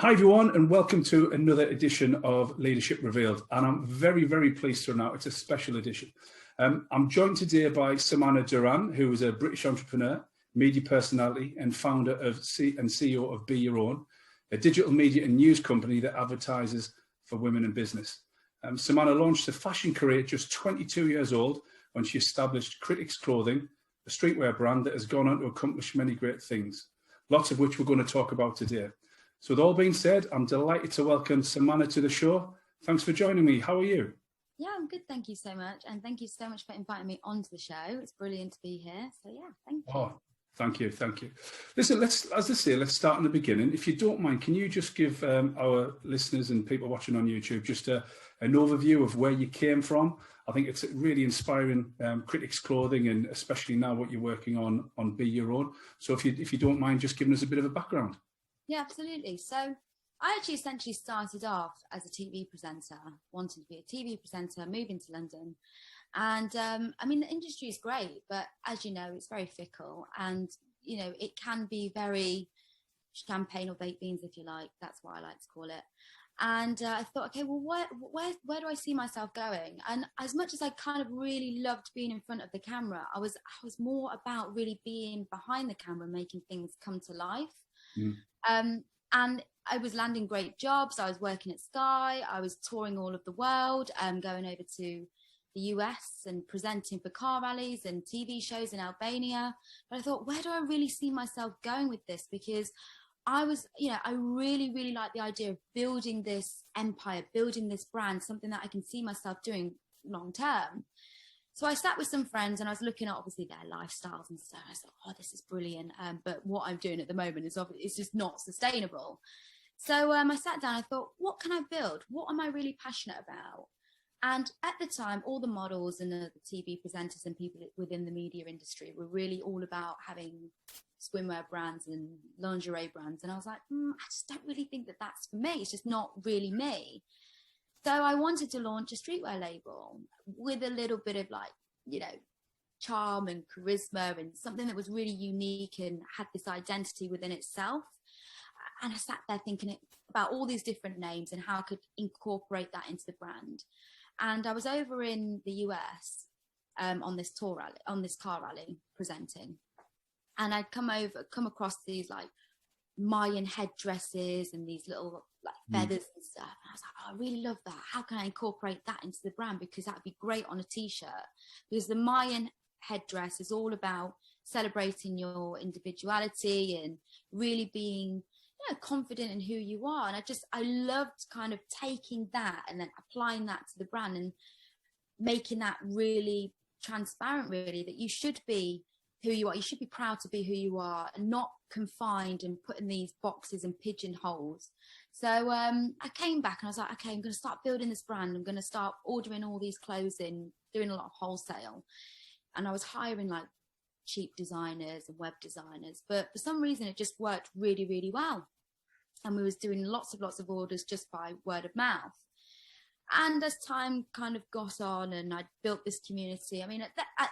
Hi everyone, and welcome to another edition of Leadership Revealed. And I'm very, very pleased to announce it's a special edition. I'm joined today by Samanah Duran, who is a British entrepreneur, media personality, and founder of and CEO of Be Your Own, a digital media and news company that advertises for women in business. Samanah launched a fashion career at just 22 years old when she established Critics Clothing, a streetwear brand that has gone on to accomplish many great things, lots of which we're going to talk about today. So with all being said, I'm delighted to welcome Samanah to the show. Thanks for joining me. How are you? Yeah, I'm good. Thank you so much. And thank you so much for inviting me onto the show. It's brilliant to be here. So yeah, thank you. Oh, thank you. Thank you. Listen, let's start in the beginning. If you don't mind, can you just give our listeners and people watching on YouTube just an overview of where you came from? I think it's really inspiring, Critics Clothing, and especially now what you're working on Be Your Own. So if you don't mind just giving us a bit of a background. Yeah, absolutely. So I actually essentially started off as a TV presenter, wanting to be a TV presenter, moving to London. And I mean, the industry is great, but as you know, it's very fickle, and, you know, it can be very champagne or baked beans, if you like. That's what I like to call it. And I thought, okay, well, where do I see myself going? And as much as I kind of really loved being in front of the camera, I was more about really being behind the camera, making things come to life. And I was landing great jobs. I was working at Sky. I was touring all of the world, going over to the US and presenting for car rallies and TV shows in Albania. But I thought, where do I really see myself going with this? Because I was, you know, I really, really like the idea of building this empire, building this brand, something that I can see myself doing long term. So I sat with some friends and I was looking at obviously their lifestyles and stuff. I thought, oh, this is brilliant. But what I'm doing at the moment is it's just not sustainable. So I sat down, I thought, what can I build? What am I really passionate about? And at the time, all the models and the TV presenters and people within the media industry were really all about having swimwear brands and lingerie brands. And I was like, I just don't really think that that's for me. It's just not really me. So I wanted to launch a streetwear label with a little bit of, like, you know, charm and charisma and something that was really unique and had this identity within itself. And I sat there thinking about all these different names and how I could incorporate that into the brand. And I was over in the US on this car rally presenting. And I'd come across these like Mayan headdresses and these little like feathers and stuff. And I was like, oh, I really love that. How can I incorporate that into the brand? Because that'd be great on a t-shirt. Because the Mayan headdress is all about celebrating your individuality and really being, you know, confident in who you are. And I loved kind of taking that and then applying that to the brand and making that really transparent, really, that you should be who you are. You should be proud to be who you are and not confined and put in these boxes and pigeonholes. So I came back and I was like, okay, I'm going to start building this brand. I'm going to start ordering all these clothes in, doing a lot of wholesale. And I was hiring like cheap designers and web designers, but for some reason it just worked really, really well. And we was doing lots of orders just by word of mouth. And as time kind of got on and I built this community, I mean, at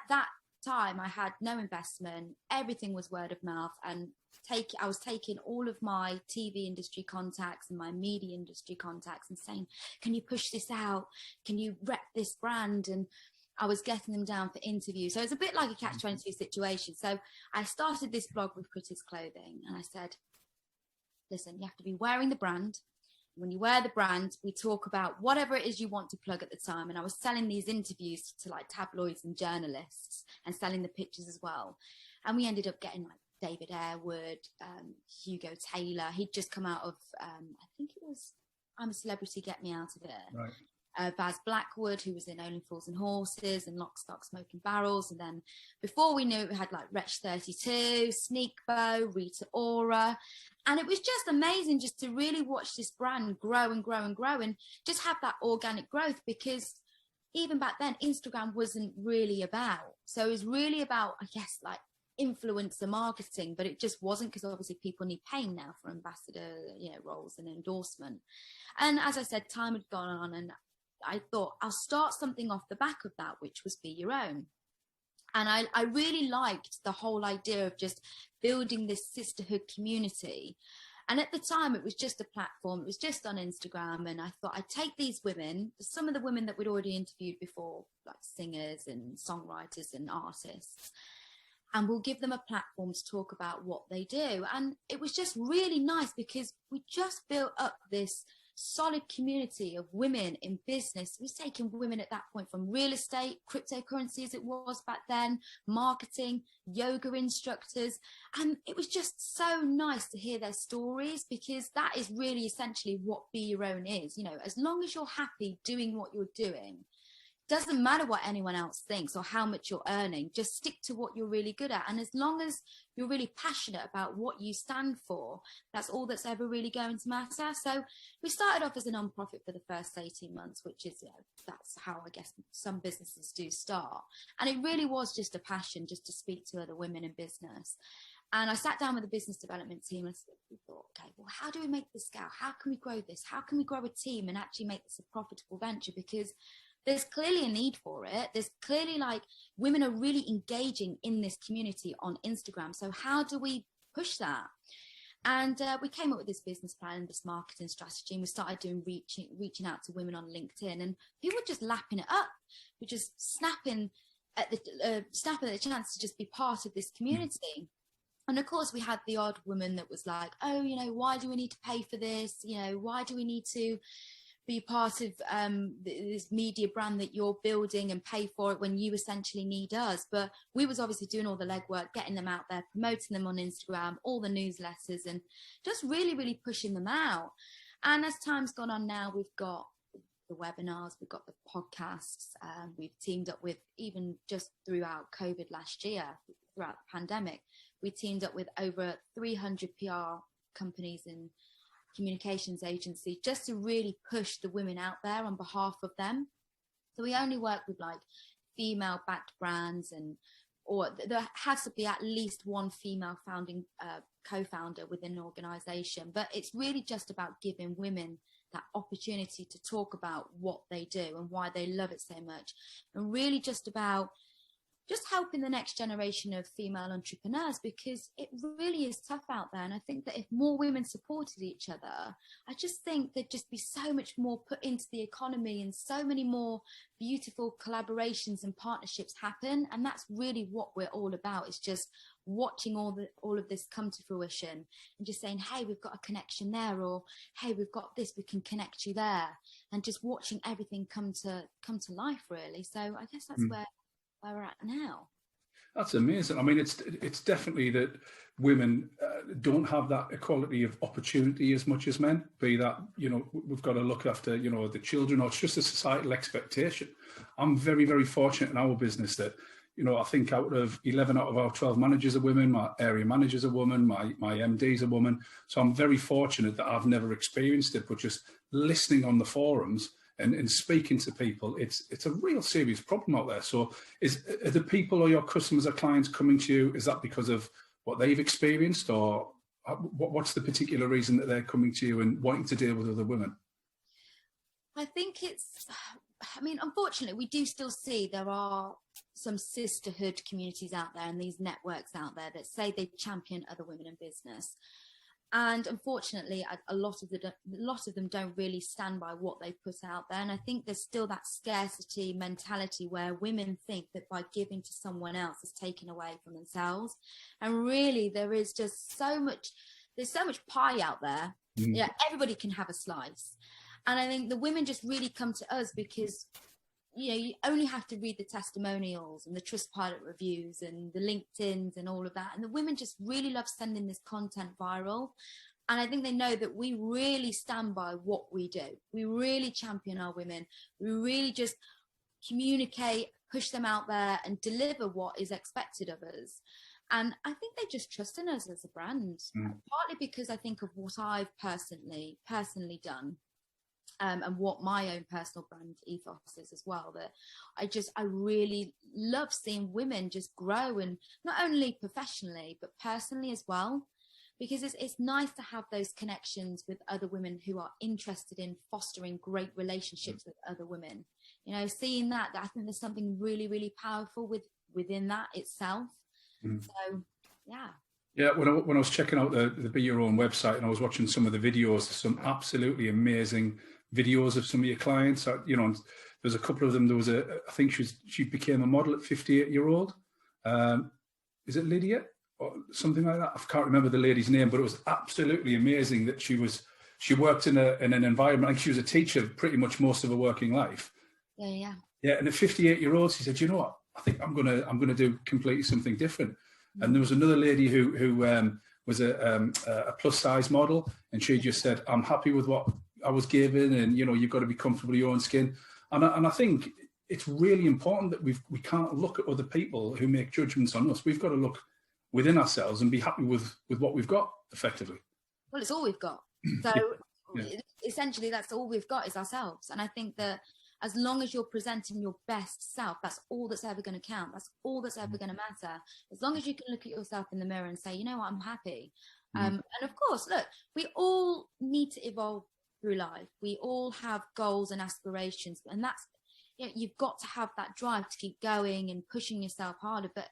that time I had no investment, everything was word of mouth, and I was taking all of my TV industry contacts and my media industry contacts and saying, can you push this out? Can you rep this brand? And I was getting them down for interviews. So it's a bit like a catch-22 situation. So I started this blog with Critics Clothing and I said, listen, you have to be wearing the brand. When you wear the brand, we talk about whatever it is you want to plug at the time. And I was selling these interviews to like tabloids and journalists and selling the pictures as well. And we ended up getting like David Airwood, Hugo Taylor. He'd just come out of, I think it was I'm a Celebrity, Get Me Out of It. Right. Baz Blackwood, who was in Only Fools and Horses and Lock, Stock, Smoking Barrels. And then before we knew it, we had like Wretch 32, Sneakbo, Rita Ora. And it was just amazing just to really watch this brand grow and grow and grow and just have that organic growth, because even back then, Instagram wasn't really about. So it was really about, I guess, like influencer marketing, but it just wasn't, because obviously people need paying now for ambassador, roles and endorsement. And as I said, time had gone on and I thought I'll start something off the back of that, which was Be Your Own. And I really liked the whole idea of just building this sisterhood community. And at the time, it was just a platform. It was just on Instagram. And I thought I'd take these women, some of the women that we'd already interviewed before, like singers and songwriters and artists, and we'll give them a platform to talk about what they do. And it was just really nice because we just built up this solid community of women in business. We've taken women at that point from real estate, cryptocurrency as it was back then, marketing, yoga instructors. And it was just so nice to hear their stories, because that is really essentially what Be Your Own is. You know, as long as you're happy doing what you're doing, doesn't matter what anyone else thinks or how much you're earning, just stick to what you're really good at. And as long as you're really passionate about what you stand for, that's all that's ever really going to matter. So we started off as a non-profit for the first 18 months, which is, you know, that's how I guess some businesses do start. And it really was just a passion, just to speak to other women in business. And I sat down with the business development team and we thought, okay, well, how do we make this scale? How can we grow this? How can we grow a team and actually make this a profitable venture? Because there's clearly a need for it. There's clearly, like, women are really engaging in this community on Instagram. So how do we push that? And we came up with this business plan and this marketing strategy, and we started doing reaching out to women on LinkedIn, and people were just lapping it up. We're just snapping at the chance to just be part of this community. And of course, we had the odd woman that was like, oh, you know, why do we need to pay for this? You know, why do we need to be part of this media brand that you're building and pay for it when you essentially need us? But we was obviously doing all the legwork, getting them out there, promoting them on Instagram, all the newsletters, and just really, really pushing them out. And as time's gone on now, we've got the webinars, we've got the podcasts, we've teamed up with, even just throughout COVID last year, throughout the pandemic, we teamed up with over 300 PR companies and communications agency just to really push the women out there on behalf of them. So we only work with like female backed brands, and or there has to be at least one female founding co-founder within an organization. But it's really just about giving women that opportunity to talk about what they do and why they love it so much, and really just about just helping the next generation of female entrepreneurs, because it really is tough out there. And I think that if more women supported each other, I just think there'd just be so much more put into the economy and so many more beautiful collaborations and partnerships happen. And that's really what we're all about. It's just watching all of this come to fruition and just saying, hey, we've got a connection there, or hey, we've got this, we can connect you there, and just watching everything come to life, really. So I guess that's where we're at now. That's amazing. I mean, it's definitely that women don't have that equality of opportunity as much as men, be that, you know, we've got to look after, you know, the children, or it's just a societal expectation. I'm very, very fortunate in our business that, you know, I think 11 out of our 12 managers are women, my area manager's a woman, my MD's a woman. So I'm very fortunate that I've never experienced it, but just listening on the forums and speaking to people, it's a real serious problem out there. So are the people or your customers or clients coming to you, is that because of what they've experienced, or what's the particular reason that they're coming to you and wanting to deal with other women? I think unfortunately, we do still see there are some sisterhood communities out there and these networks out there that say they champion other women in business. And unfortunately, a lot of them don't really stand by what they put out there. And I think there's still that scarcity mentality where women think that by giving to someone else is taken away from themselves. And really, there's so much pie out there. Yeah, everybody can have a slice. And I think the women just really come to us because, you know, you only have to read the testimonials and the Trustpilot reviews and the LinkedIn's and all of that. And the women just really love sending this content viral. And I think they know that we really stand by what we do. We really champion our women. We really just communicate, push them out there and deliver what is expected of us. And I think they just trust in us as a brand, partly because I think of what I've personally done. And what my own personal brand ethos is as well, that I really love seeing women just grow, and not only professionally but personally as well, because it's nice to have those connections with other women who are interested in fostering great relationships with other women. You know, seeing that I think there's something really, really powerful with within that itself. Mm. So, yeah. Yeah, when I was checking out the Be Your Own website and I was watching some of the videos, some absolutely amazing videos of some of your clients. You know, there's a couple of them. There was I think she became a model at 58-year-old. Is it Lydia or something like that? I can't remember the lady's name, but it was absolutely amazing that she worked in an environment, like she was a teacher pretty much most of her working life. Yeah. Yeah, and at 58-year-old, she said, you know what? I think I'm gonna do completely something different. Mm-hmm. And there was another lady who was a plus size model, and she just said, I'm happy with what I was given, and you know, you've got to be comfortable with your own skin. And I think it's really important that we can't look at other people who make judgments on us. We've got to look within ourselves and be happy with what we've got, effectively. Well, it's all we've got. So essentially, that's all we've got is ourselves. And I think that as long as you're presenting your best self, that's all that's ever going to count. That's all that's ever going to matter. As long as you can look at yourself in the mirror and say, you know what, I'm happy. And of course, look, we all need to evolve through life. We all have goals and aspirations, and that's, you know, you've got to have that drive to keep going and pushing yourself harder. But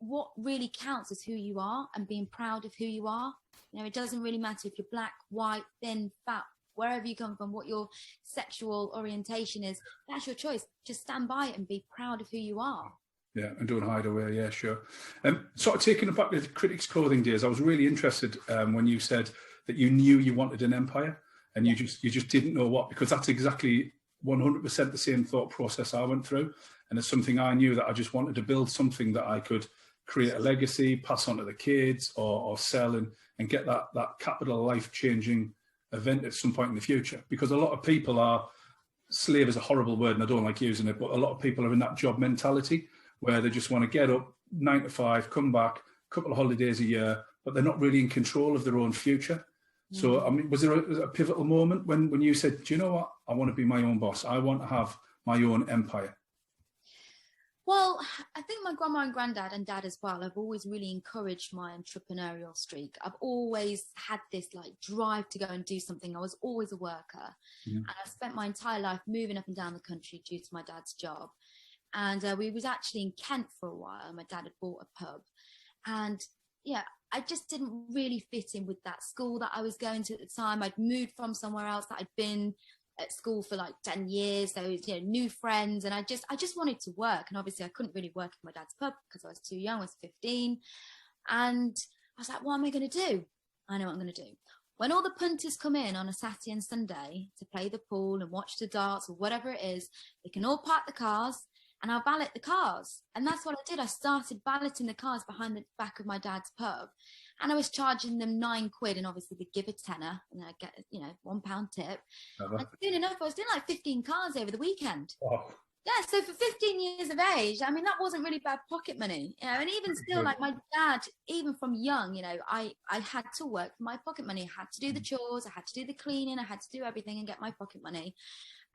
what really counts is who you are and being proud of who you are. You know, it doesn't really matter if you're black, white, thin, fat, wherever you come from, what your sexual orientation is. That's your choice. Just stand by it and be proud of who you are. Yeah, and don't hide away. Yeah, sure. Sort of taking it back to the Critics Clothing days, I was really interested when you said that you knew you wanted an empire and you just didn't know what, because that's exactly 100% the same thought process I went through. And it's something I knew that I just wanted to build something that I could create a legacy, pass on to the kids, or sell and get that capital life-changing event at some point in the future. Because a lot of people are, slave is a horrible word and I don't like using it, but a lot of people are in that job mentality where they just want to get up 9 to 5, come back, a couple of holidays a year, but they're not really in control of their own future. So, I mean, was there a pivotal moment when you said, do you know what? I want to be my own boss. I want to have my own empire. Well, I think my grandma and granddad and dad as well have always really encouraged my entrepreneurial streak. I've always had this like drive to go and do something. I was always a worker. And I spent my entire life moving up and down the country due to my dad's job. And we was actually in Kent for a while. My dad had bought a pub. And yeah, I just didn't really fit in with that school that I was going to at the time. I'd moved from somewhere else that I'd been at school for like 10 years. So, you know, new friends. And I just wanted to work. And obviously I couldn't really work in my dad's pub because I was too young. I was 15. And I was like, what am I going to do? I know what I'm going to do. When all the punters come in on a Saturday and Sunday to play the pool and watch the darts or whatever it is, they can all park the cars and I'll valet the cars. And that's what I did. I started valeting the cars behind the back of my dad's pub. And I was charging them £9, and obviously they'd give a tenner and I'd get, you know, £1 tip. And soon enough, I was doing like 15 cars over the weekend. Wow. Yeah, so for 15 years of age, I mean, that wasn't really bad pocket money, you know, and even still, like my dad, even from young, you know, I had to work for my pocket money. I had to do the chores, I had to do the cleaning, I had to do everything and get my pocket money.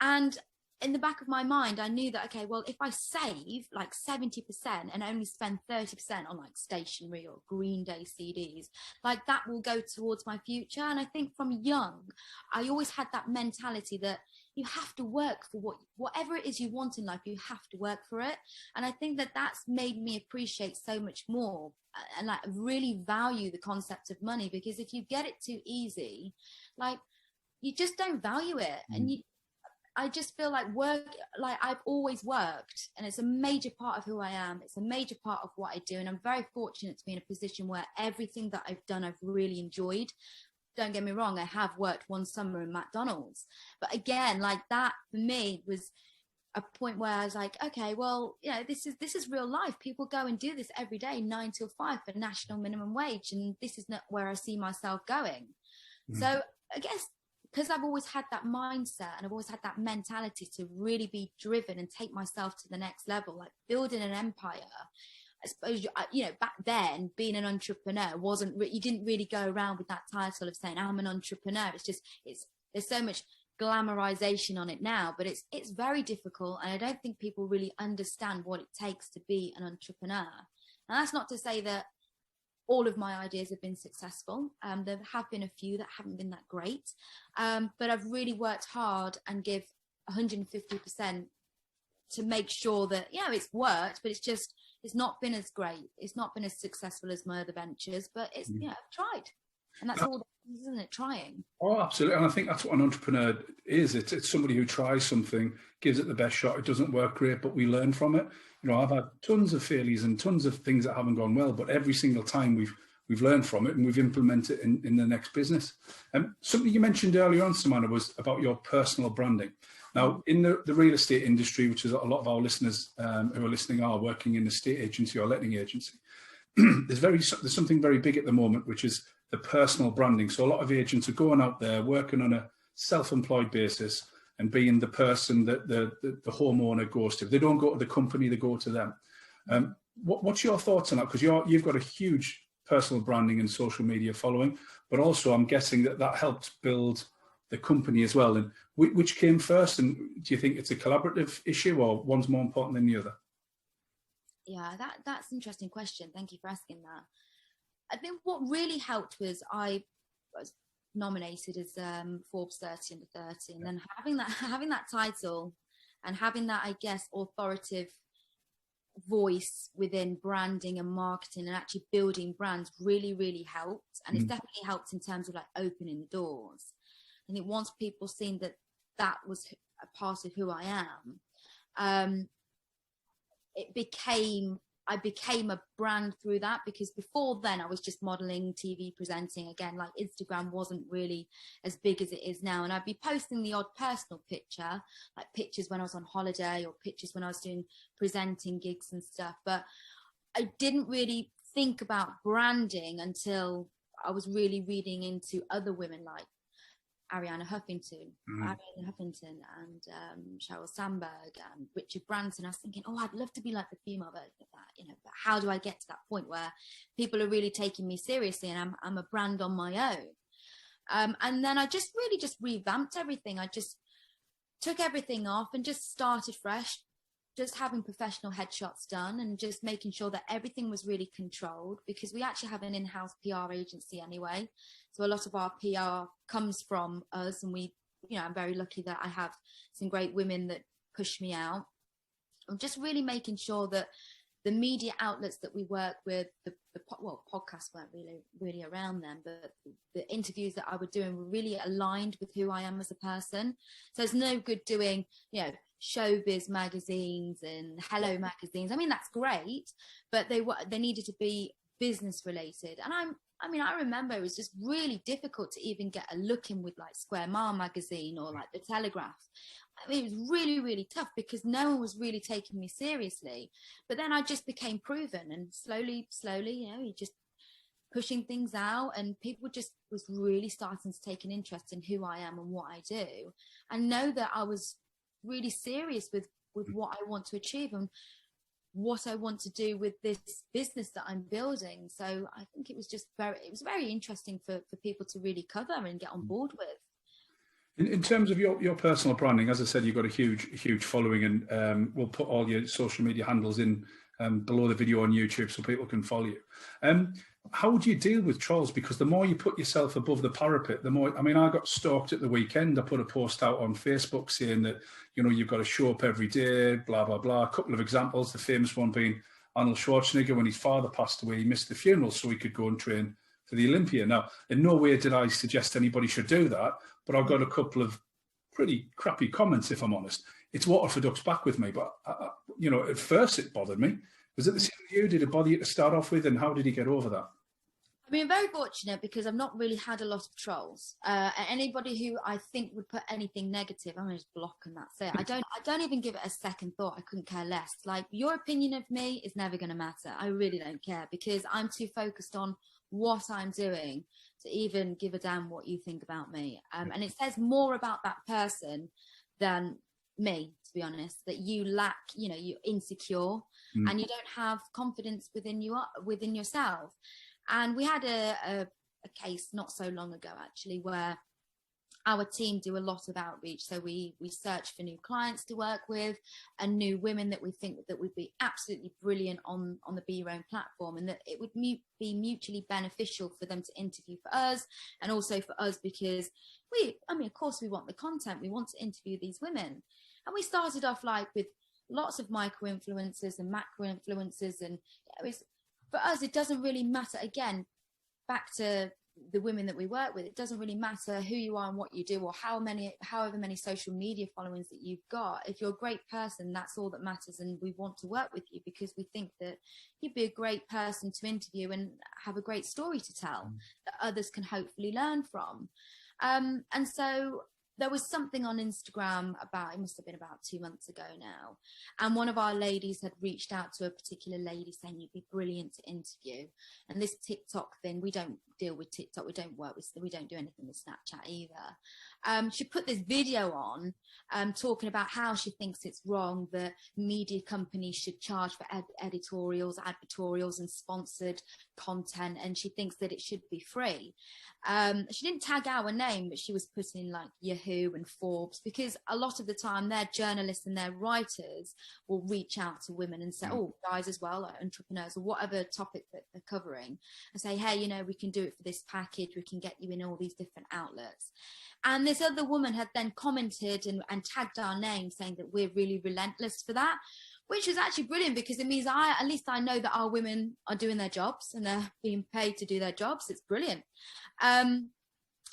And in the back of my mind, I knew that, okay, well, if I save like 70% and only spend 30% on like stationery or Green Day CDs, like that will go towards my future. And I think from young, I always had that mentality that you have to work for whatever it is you want in life, you have to work for it. And I think that that's made me appreciate so much more and like really value the concept of money, because if you get it too easy, like you just don't value it. And I just feel like work, like I've always worked, and it's a major part of who I am. It's a major part of what I do. And I'm very fortunate to be in a position where everything that I've done, I've really enjoyed. Don't get me wrong, I have worked one summer in McDonald's. But again, like that for me was a point where I was like, okay, well, you know, this is real life. People go and do this every day, 9 till 5 for national minimum wage. And this is not where I see myself going. So I guess because I've always had that mindset and I've always had that mentality to really be driven and take myself to the next level, like building an empire. I suppose, you know, back then being an entrepreneur you didn't really go around with that title of saying I'm an entrepreneur. It's just, there's so much glamorization on it now, but it's very difficult. And I don't think people really understand what it takes to be an entrepreneur. Now, that's not to say that all of my ideas have been successful. There have been a few that haven't been that great. But I've really worked hard and give 150% to make sure that, you know, it's worked, but it's just, it's not been as great. It's not been as successful as my other ventures, but it's, you know, I've tried. And that's all, isn't it? Trying. Oh, absolutely. And I think that's what an entrepreneur is. It's somebody who tries something, gives it the best shot. It doesn't work great, but we learn from it. You know, I've had tons of failures and tons of things that haven't gone well, but every single time we've learned from it and we've implemented it in the next business. Something you mentioned earlier on, Samanah, was about your personal branding. Now, in the real estate industry, which is a lot of our listeners who are listening are working in a estate agency or letting agency, there's something very big at the moment, which is the personal branding. So a lot of agents are going out there working on a self-employed basis and being the person that the homeowner goes to. They don't go to the company, they go to them. What's your thoughts on that? Because you've got a huge personal branding and social media following, but also I'm guessing that helped build the company as well. And which came first? And do you think it's a collaborative issue or one's more important than the other? Yeah, that's an interesting question. Thank you for asking that. I think what really helped was I was nominated as Forbes 30 under 30, and then having that title and having that, I guess, authoritative voice within branding and marketing and actually building brands really helped. And it's definitely helped in terms of like opening the doors. I think once people seen that was a part of who I am, I became a brand through that, because before then I was just modeling, TV presenting. Again, like Instagram wasn't really as big as it is now, and I'd be posting the odd personal picture, like pictures when I was on holiday or pictures when I was doing presenting gigs and stuff, but I didn't really think about branding until I was really reading into other women like Ariana Huffington and Sheryl Sandberg and Richard Branson. I was thinking, oh, I'd love to be like the female version of that, you know, but how do I get to that point where people are really taking me seriously and I'm a brand on my own? And then I just revamped everything. I just took everything off and just started fresh, just having professional headshots done and just making sure that everything was really controlled, because we actually have an in-house PR agency anyway. So a lot of our PR comes from us, and we, you know, I'm very lucky that I have some great women that push me out. I'm just really making sure that the media outlets that we work with, podcasts weren't really around then, but the interviews that I was doing were really aligned with who I am as a person. So it's no good doing, you know, showbiz magazines and Hello magazines. I mean, that's great, but they needed to be business related. And I remember it was just really difficult to even get a look in with like Square Mile magazine or like the Telegraph. I mean, it was really tough because no one was really taking me seriously. But then I just became proven, and slowly, you know, you just pushing things out, and people just was really starting to take an interest in who I am and what I do, and know that I was really serious with what I want to achieve and what I want to do with this business that I'm building. So I think it was very interesting for people to really cover and get on board with. In terms of your personal branding, as I said, you've got a huge following, and we'll put all your social media handles in below the video on YouTube so people can follow you. How would you deal with trolls? Because the more you put yourself above the parapet, the more, I mean, I got stalked at the weekend. I put a post out on Facebook saying that, you know, you've got to show up every day, blah, blah, blah. A couple of examples, the famous one being Arnold Schwarzenegger. When his father passed away, he missed the funeral so he could go and train for the Olympia. Now, in no way did I suggest anybody should do that, but I've got a couple of pretty crappy comments, if I'm honest. It's water for ducks back with me, but, you know, at first it bothered me. Was it the same with you? Did it bother you to start off with, and how did you get over that? I mean, I'm very fortunate because I've not really had a lot of trolls. Anybody who I think would put anything negative, I'm going to just block and that's it. I don't even give it a second thought. I couldn't care less. Like, your opinion of me is never going to matter. I really don't care, because I'm too focused on what I'm doing to even give a damn what you think about me. And it says more about that person than me, to be honest, that you lack, you know, you're insecure and you don't have confidence within yourself. And we had a case not so long ago, actually, where our team do a lot of outreach. So we search for new clients to work with and new women that we think that would be absolutely brilliant on the Be Your Own platform, and that it would be mutually beneficial for them to interview for us and also for us, because of course we want the content. We want to interview these women. And we started off like with lots of micro influencers and macro influencers, and for us, it doesn't really matter. Again, back to the women that we work with, it doesn't really matter who you are and what you do, or however many social media followings that you've got. If you're a great person, that's all that matters, and we want to work with you because we think that you'd be a great person to interview and have a great story to tell that others can hopefully learn from. And so there was something on Instagram it must have been about 2 months ago now, and one of our ladies had reached out to a particular lady saying you'd be brilliant to interview. And this TikTok thing, we don't deal with TikTok, we don't do anything with Snapchat either. She put this video on talking about how she thinks it's wrong that media companies should charge for editorials, advertorials and sponsored content, and she thinks that it should be free. She didn't tag our name, but she was putting like Yahoo and Forbes, because a lot of the time their journalists and their writers will reach out to women and say, oh, guys as well, like entrepreneurs or whatever topic that they're covering, and say, hey, you know, we can do it for this package, we can get you in all these different outlets. And this other woman had then commented and tagged our name, saying that we're really relentless for that, which is actually brilliant, because it means at least I know that our women are doing their jobs and they're being paid to do their jobs. It's brilliant.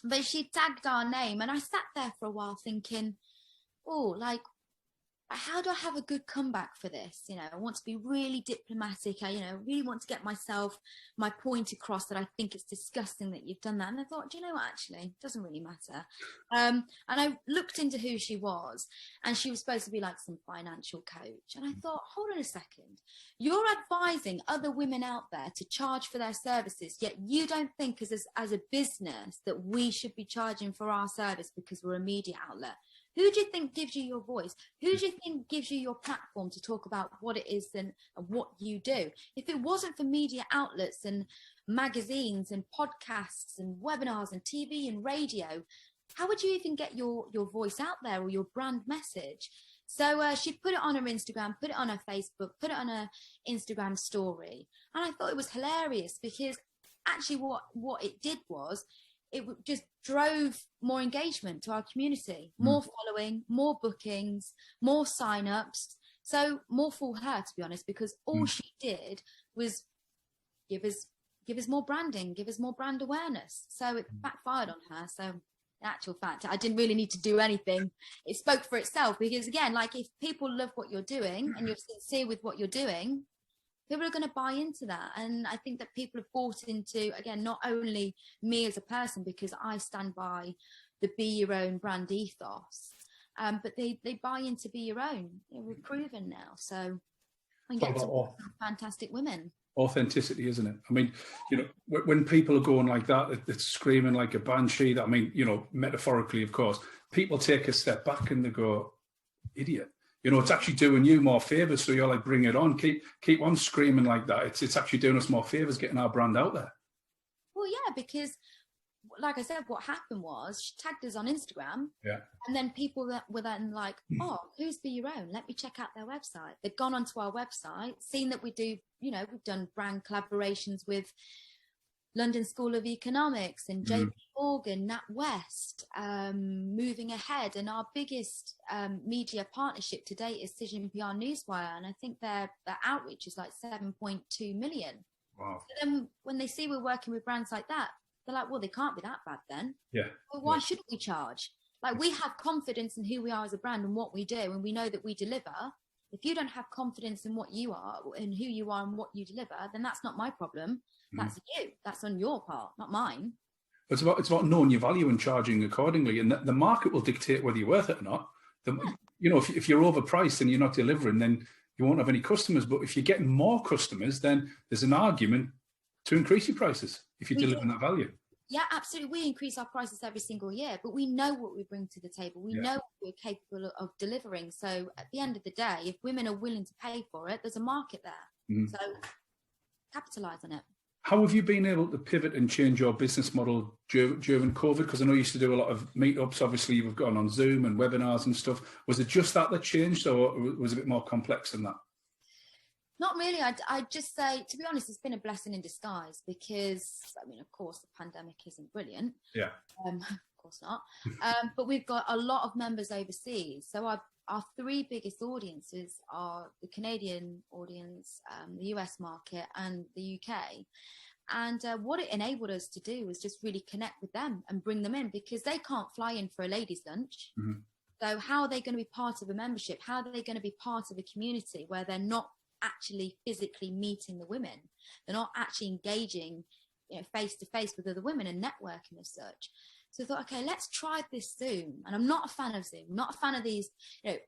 But she tagged our name, and I sat there for a while thinking, oh, like, how do I have a good comeback for this? You know, I want to be really diplomatic. I really want to get my point across, that I think it's disgusting that you've done that. And I thought, do you know what, actually, it doesn't really matter. And I looked into who she was, and she was supposed to be like some financial coach. And I thought, hold on a second. You're advising other women out there to charge for their services, yet you don't think as a business that we should be charging for our service because we're a media outlet. Who do you think gives you your voice? Who do you think gives you your platform to talk about what it is and what you do? If it wasn't for media outlets and magazines and podcasts and webinars and TV and radio, how would you even get your voice out there or your brand message? So she put it on her Instagram, put it on her Facebook, put it on her Instagram story. And I thought it was hilarious, because actually what it did was, it just drove more engagement to our community, more following, more bookings, more sign-ups. So more for her, to be honest, because all she did was give us more branding, give us more brand awareness. So it backfired on her. So in actual fact, I didn't really need to do anything. It spoke for itself, because again, like, if people love what you're doing and you're sincere with what you're doing, people are going to buy into that. And I think that people have bought into, again, not only me as a person, because I stand by the Be Your Own brand ethos, but they buy into Be Your Own. We're proven now. So we get to fantastic women. Authenticity, isn't it? I mean, when people are going like that, it's screaming like a banshee. I mean, metaphorically, of course, people take a step back and they go, idiot. It's actually doing you more favors. So you're like, bring it on. Keep on screaming like that. It's actually doing us more favors, getting our brand out there. Well, yeah, because like I said, what happened was she tagged us on Instagram. Yeah. And then people that were then like, oh, who's Be Your Own? Let me check out their website. They've gone onto our website, seen that we do, we've done brand collaborations with London School of Economics and JP Morgan, NatWest, Moving Ahead, and our biggest media partnership to date is Cision PR Newswire, and I think their outreach is like 7.2 million. Wow. So then when they see we're working with brands like that, they're like, well, they can't be that bad then. Yeah. Well, why shouldn't we charge? Like, we have confidence in who we are as a brand and what we do, and we know that we deliver. If you don't have confidence in what you are and who you are and what you deliver, then that's not my problem. That's you. That's on your part, not mine. It's about knowing your value and charging accordingly, and the market will dictate whether you're worth it or not. If you're overpriced and you're not delivering, then you won't have any customers. But if you're getting more customers, then there's an argument to increase your prices if you're delivering that value. Yeah, absolutely. We increase our prices every single year, but we know what we bring to the table. We know what we're capable of delivering. So at the end of the day, if women are willing to pay for it, there's a market there. So capitalize on it. How have you been able to pivot and change your business model during COVID? Because I know you used to do a lot of meetups. Obviously, you've gone on Zoom and webinars and stuff. Was it just that changed, or was it a bit more complex than that? Not really. I'd just say, to be honest, it's been a blessing in disguise, because, I mean, of course, the pandemic isn't brilliant. Yeah. course not. But we've got a lot of members overseas. So our three biggest audiences are the Canadian audience, the US market, and the UK. And what it enabled us to do was just really connect with them and bring them in, because they can't fly in for a ladies' lunch. So how are they going to be part of a membership? How are they going to be part of a community where they're not actually physically meeting the women? They're not actually engaging, face to face with other women and networking as such. So I thought, okay, let's try this Zoom. And I'm not a fan of Zoom, not a fan of these,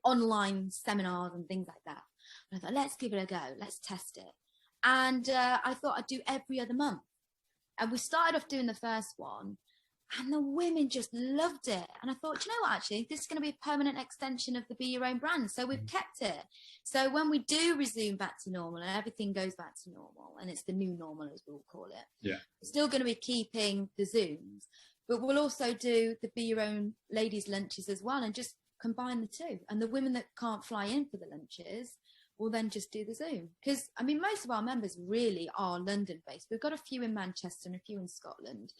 online seminars and things like that. And I thought, let's give it a go. Let's test it. And I thought I'd do every other month. And we started off doing the first one, and the women just loved it. And I thought, you know what, actually, this is going to be a permanent extension of the Be Your Own brand. So we've kept it. So when we do resume back to normal and everything goes back to normal, and it's the new normal, as we'll call it, we're still going to be keeping the Zooms, but we'll also do the Be Your Own ladies' lunches as well, and just combine the two. And the women that can't fly in for the lunches will then just do the Zoom. Because, I mean, most of our members really are London-based. We've got a few in Manchester and a few in Scotland.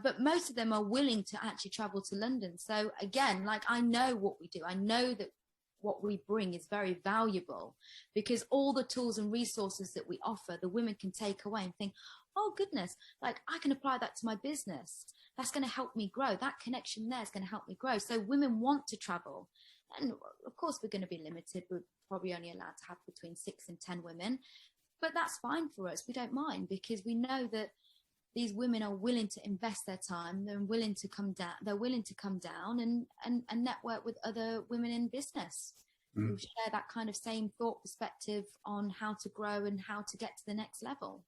But most of them are willing to actually travel to London. So, again, like, I know what we do. I know that what we bring is very valuable, because all the tools and resources that we offer, the women can take away and think, oh, goodness, like, I can apply that to my business. That's going to help me grow. That connection there is going to help me grow. So women want to travel. And of course, we're going to be limited. We're probably only allowed to have between 6 and 10 women, but that's fine for us. We don't mind, because we know that these women are willing to invest their time. They're willing to come down. They're willing to come down and network with other women in business who share that kind of same thought perspective on how to grow and how to get to the next level.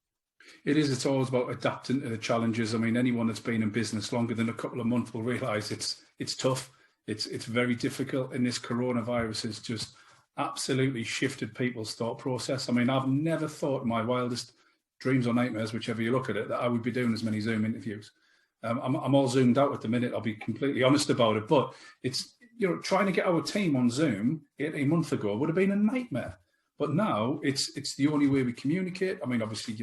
It is. It's always about adapting to the challenges. I mean, anyone that's been in business longer than a couple of months will realise it's tough. It's very difficult, and this coronavirus has just absolutely shifted people's thought process. I mean, I've never thought in my wildest dreams or nightmares, whichever you look at it, that I would be doing as many Zoom interviews. I'm all zoomed out at the minute, I'll be completely honest about it, but it's, trying to get our team on Zoom 18 months ago would have been a nightmare. But now it's the only way we communicate. I mean, obviously,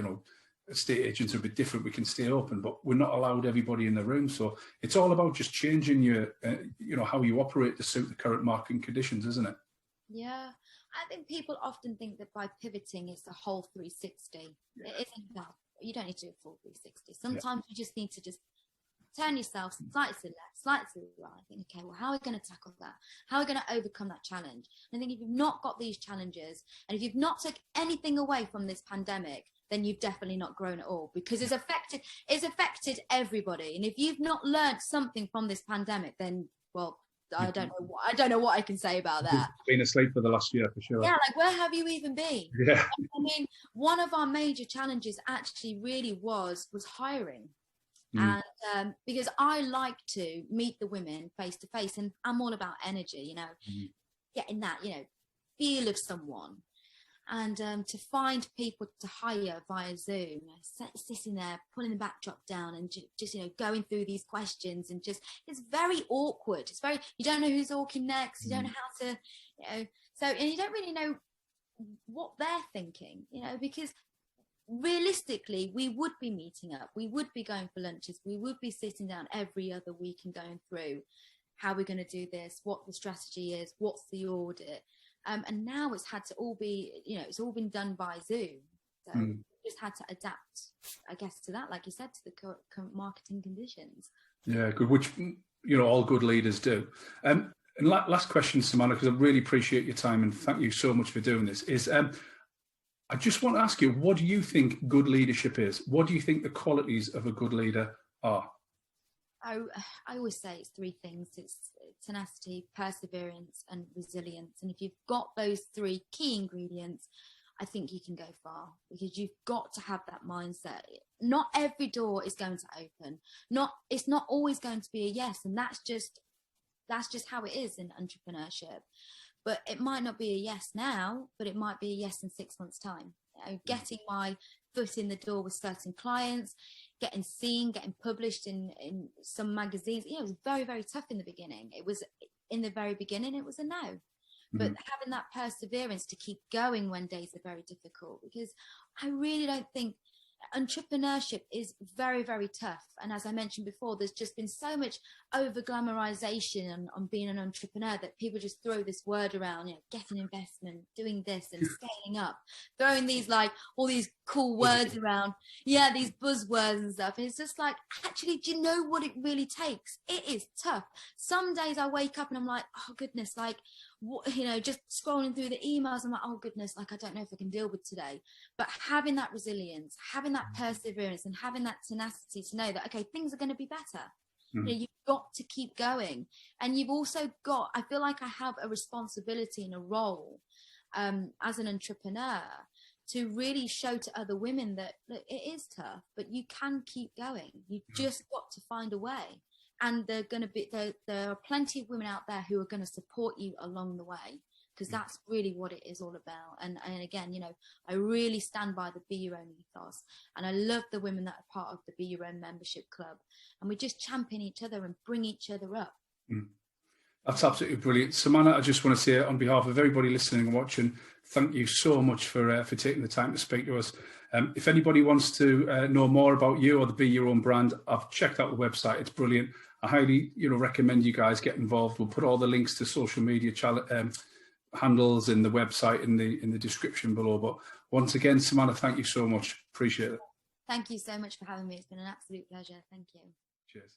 estate agents are a bit different. We can stay open, but we're not allowed everybody in the room. So it's all about just changing your, how you operate to suit the current market conditions, isn't it? Yeah. I think people often think that by pivoting, it's a whole 360. Yeah. It isn't that. You don't need to do a full 360. Sometimes you just need to just turn yourself slightly to the left, slightly to the right. Think, okay, well, how are we going to tackle that? How are we going to overcome that challenge? And I think if you've not got these challenges, and if you've not took anything away from this pandemic, then you've definitely not grown at all, because it's affected everybody. And if you've not learned something from this pandemic, then, well, I don't know what I can say about that. Been asleep for the last year, for sure. Yeah, like, where have you even been? Yeah. I mean, one of our major challenges actually really was hiring. And because I like to meet the women face to face, and I'm all about energy, getting that, feel of someone. And to find people to hire via Zoom, sitting there, pulling the backdrop down and just going through these questions, and it's very awkward. It's very, you don't know who's talking next. You don't know how to, and you don't really know what they're thinking, because realistically, we would be meeting up. We would be going for lunches. We would be sitting down every other week and going through how we're going to do this, what the strategy is, what's the audit. And now it's had to all be, it's all been done by Zoom. So we just had to adapt, I guess, to that, like you said, to the current marketing conditions. Yeah, good, which, all good leaders do. And last question, Samanah, because I really appreciate your time and thank you so much for doing this, is I just want to ask you, what do you think good leadership is? What do you think the qualities of a good leader are? I always say it's 3 things. It's tenacity, perseverance, and resilience. And if you've got those 3 key ingredients, I think you can go far, because you've got to have that mindset. Not every door is going to open. It's not always going to be a yes. And that's just how it is in entrepreneurship. But it might not be a yes now, but it might be a yes in 6 months' time. Getting my foot in the door with certain clients, getting seen, getting published in some magazines. It was very, very tough in the beginning. It was in the very beginning, it was a no. But having that perseverance to keep going when days are very difficult, because I really don't think entrepreneurship is very, very tough. And as I mentioned before, there's just been so much over glamorization on being an entrepreneur that people just throw this word around, getting investment, doing this and scaling up, throwing these like all these cool words around. Yeah, these buzzwords and stuff. And it's just like, actually, do you know what it really takes? It is tough. Some days I wake up and I'm like, oh goodness, like, just scrolling through the emails, I'm like, oh goodness, like I don't know if I can deal with today. But having that resilience, having that perseverance, and having that tenacity to know that, okay, things are going to be better. You've got to keep going. And you've also got, I feel like I have a responsibility and a role as an entrepreneur to really show to other women that, look, it is tough, but you can keep going. You just got to find a way. And there are plenty of women out there who are going to support you along the way, because that's really what it is all about. And again, I really stand by the Be Your Own ethos, and I love the women that are part of the Be Your Own membership club, and we just champion each other and bring each other up. That's absolutely brilliant. Samanah, I just want to say on behalf of everybody listening and watching, thank you so much for taking the time to speak to us. If anybody wants to know more about you or the Be Your Own brand, I've checked out the website. It's brilliant. I highly recommend you guys get involved. We'll put all the links to social media handles in the website in the description below. But once again, Samanah, thank you so much. Appreciate it. Thank you so much for having me. It's been an absolute pleasure. Thank you. Cheers.